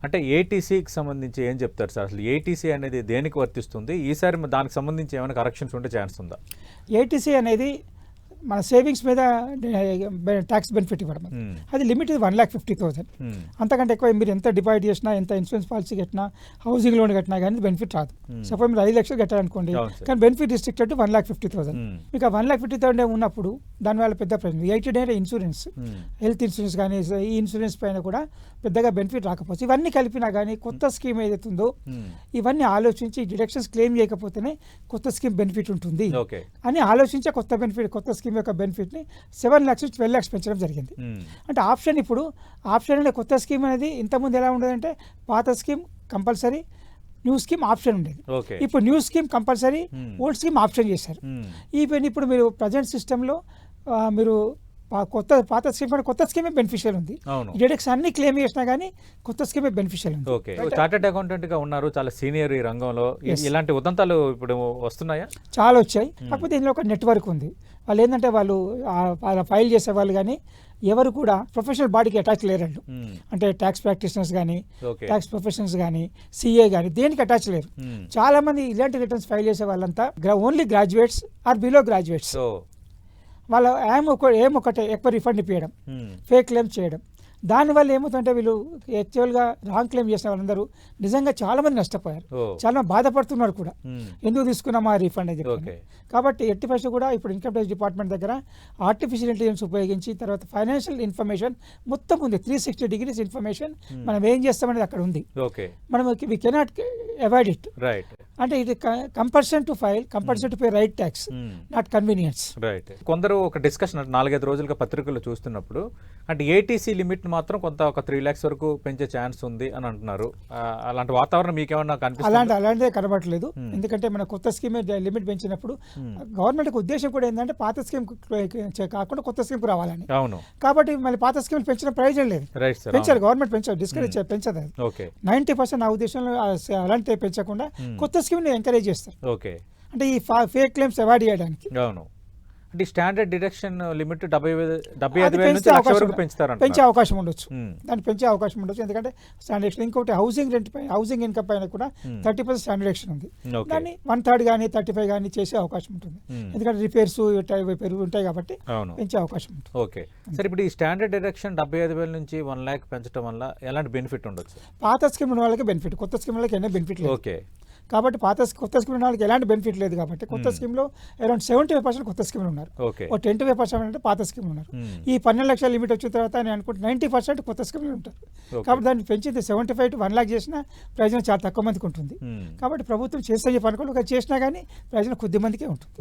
అంటే ఏటీసీకి సంబంధించి ఏం చెప్తారు సార్? అసలు ఏటీసీ అనేది దేనికి వర్తిస్తుంది? ఈసారి దానికి సంబంధించి ఏమైనా కరెక్షన్స్ ఉంటే ఛాన్స్ ఉందా? ఏటీసీ అనేది మన సేవింగ్స్ మీద ట్యాక్స్ బెనిఫిట్ ఇవ్వడం, అది లిమిట్ 1,50,000. అంతకంటే ఎక్కువ మీరు ఎంత డిపాజిట్ చేసినా, ఎంత ఇన్సూరెన్స్ పాలసీ కట్టినా, హౌసింగ్ లోన్ కట్టినా కానీ బెనిఫిట్ రాదు. సపోజ్ మీరు 5 లక్షలు కట్టాలనుకోండి, కానీ బెనిఫిట్ రిస్ట్రిక్టెడ్ 1,50,000. మీకు ఆ 1,50,000 ఉన్నప్పుడు దానివల్ల పెద్ద ప్రయోజనం 80 డే ఇన్సూరెన్స్, హెల్త్ ఇన్సూరెన్స్ కానీ ఈ ఇన్సూరెన్స్ పైన కూడా పెద్దగా బెనిఫిట్ రాకపోవచ్చు. ఇవన్నీ కలిపినా కానీ కొత్త స్కీమ్ ఏదైతుందో ఇవన్నీ ఆలోచించి డిడక్షన్స్ క్లెయిమ్ చేయకపోతేనే కొత్త స్కీమ్ బెనిఫిట్ ఉంటుంది అని ఆలోచించే కొత్త స్కీమ్ యొక్క బెనిఫిట్ని 7 lakhs నుంచి 12 lakhs పెంచడం జరిగింది. అంటే ఆప్షన్ అనే కొత్త స్కీమ్ అనేది ఇంతకుముందు ఎలా ఉండేదంటే పాత scheme compulsory, new scheme option ఉండేది. ఇప్పుడు new scheme compulsory, old scheme option చేశారు. ఈవెన్ ఇప్పుడు మీరు ప్రజెంట్ సిస్టంలో మీరు పాత స్కీమ్ కూడా కొత్త స్కీమే బెనిఫిషియల్ ఉంది. డిడక్షన్ అన్ని క్లెయిమ్ చేసినా కానీ కొత్త స్కీమే బెనిఫిషియల్ ఉంది. ఓకే, చార్టెడ్ అకౌంటెంట్ గా ఉన్నారు, చాలా సీనియర్ ఈ రంగంలో. ఇలాంటి ఉదంతాలు ఇప్పుడు వస్తున్నాయా? చాలా వచ్చాయి. కాకపోతే ఇందులో ఒక నెట్వర్క్ ఉంది. వాళ్ళు ఏంటంటే వాళ్ళు ఫైల్ చేసే వాళ్ళు కానీ ఎవరు కూడా ప్రొఫెషనల్ బాడీకి అటాచ్ లేరండి. అంటే ట్యాక్స్ ప్రాక్టీషనర్స్ కానీ, ట్యాక్స్ ప్రొఫెషనల్స్ కానీ, సిఏ కానీ దేనికి అటాచ్ లేరు. చాలా మంది ఇలాంటి రిటర్న్స్ ఫైల్ చేసే వాళ్ళంతా only graduates or below graduates. వాళ్ళ ఏం ఒకటే ఎక్కువ రిఫండ్ ఇప్పించడం, ఫేక్ క్లెయిమ్ చేయడం. దానివల్ల ఏమవుతుందంటే వీళ్ళు యాక్చువల్గా రాంగ్ క్లెయిమ్ చేసిన వాళ్ళందరూ నిజంగా చాలా మంది నష్టపోయారు, చాలా బాధపడుతున్నారు కూడా, ఎందుకు తీసుకున్నామా రీఫండ్ అని చెప్పి. కాబట్టి ఎట్టి పరిస్థితి కూడా ఇప్పుడు ఇన్కమ్ ట్యాక్స్ డిపార్ట్మెంట్ దగ్గర ఆర్టిఫిషియల్ ఇంటెలిజెన్స్ ఉపయోగించి తర్వాత ఫైనాన్షియల్ ఇన్ఫర్మేషన్ మొత్తం ఉంది. 360 degrees ఇన్ఫర్మేషన్ మనం ఏం చేస్తామనేది అక్కడ ఉంది. మనం వి కెనాట్ అవాయిడ్ ఇట్. అంటే ఇది compulsory to file, compulsory to pay right tax, not convenience. కొందరు ఒక డిస్కషన్ 4-5 రోజులుగా పత్రికలు చూస్తున్నప్పుడు అంటే ఏటీసీ లిమిట్ మాత్రం కొంత ఒక 3 lakhs వరకు పెంచే ఛాన్స్ ఉంది అని అంటున్నారు. అలాంటి వాతావరణం మీకేమన్నా కనిపిస్తుంది? అలాంటిదే కనబడట్లేదు. ఎందుకంటే మన కొత్త స్కీమ్ లిమిట్ పెంచినప్పుడు గవర్నమెంట్ ఉద్దేశం కూడా ఏంటంటే పాత స్కీమ్ కాకుండా కొత్త స్కీమ్ రావాలని. కాబట్టి మళ్ళీ పాత స్కీమ్ పెంచిన ప్రయోజనం లేదు. పెంచారు, గవర్నమెంట్ పెంచారు, డిస్కరేజ్ పెంచదు. 90% నా ఉద్దేశంలో అలాంటి పెంచకుండా కొత్త స్కీమ్ ని ఎంకరేజ్ చేస్తారు. అంటే ఈ ఫేక్ క్లెయిమ్స్ అవాయిడ్ చేయడానికి. అంటే స్టాండర్డ్ డిడక్షన్ లిమిట్ 75,000 నుంచి 1,00,000 వరకు పెంచే అవకాశం ఉండొచ్చు. దాన్ని పెంచే అవకాశం ఉండొచ్చు. ఎందుకంటే స్టాండర్డ్ ఇంకోటి హౌసింగ్ రెంట్ పైన, హౌసింగ్ ఇన్కమ్ పైన కూడా 30% స్టాండర్డ్ డిడక్షన్ ఉంది. దాన్ని 1/3 కానీ 35 కానీ చేసే అవకాశం ఉంటుంది. ఎందుకంటే రిపేర్స్ పెరుగు ఉంటాయి కాబట్టి పెంచే అవకాశం ఉంటుంది. ఓకే సార్, ఇప్పుడు ఈ స్టాండర్డ్ డిడక్షన్ 75,000 నుంచి 1 lakh పెంచడం వల్ల ఎలాంటి బెనిఫిట్ ఉండొచ్చు? పాత స్కీమ్ ఉన్న వాళ్ళకి బెనిఫిట్, కొత్త స్కీమ్ వాళ్ళకి ఎన్నో బెనిఫిట్ లేదు. కాబట్టి కొత్త స్కీమ్ ఉన్న వాళ్ళకి ఎలాంటి బెనిఫిట్ లేదు. కాబట్టి కొత్త స్కీమ్లో అరౌండ్ 75% కొత్త స్కీమ్లు ఉన్నారు, 25% అంటే పాత స్కీమ్లు ఉన్నారు. ఈ 12 లక్షల లిమిట్ వచ్చిన తర్వాత నేను అనుకుంటే 90% కొత్త స్కీమ్లు ఉంటారు. కాబట్టి దాన్ని పెంచింది 75 to 1 lakh చేసినా ప్రయోజనం చాలా తక్కువ మందికి ఉంటుంది. కాబట్టి ప్రభుత్వం చేస్తే చెప్పనుకోండి, చేసినా కానీ ప్రయోజనం కొద్ది మందికే ఉంటుంది.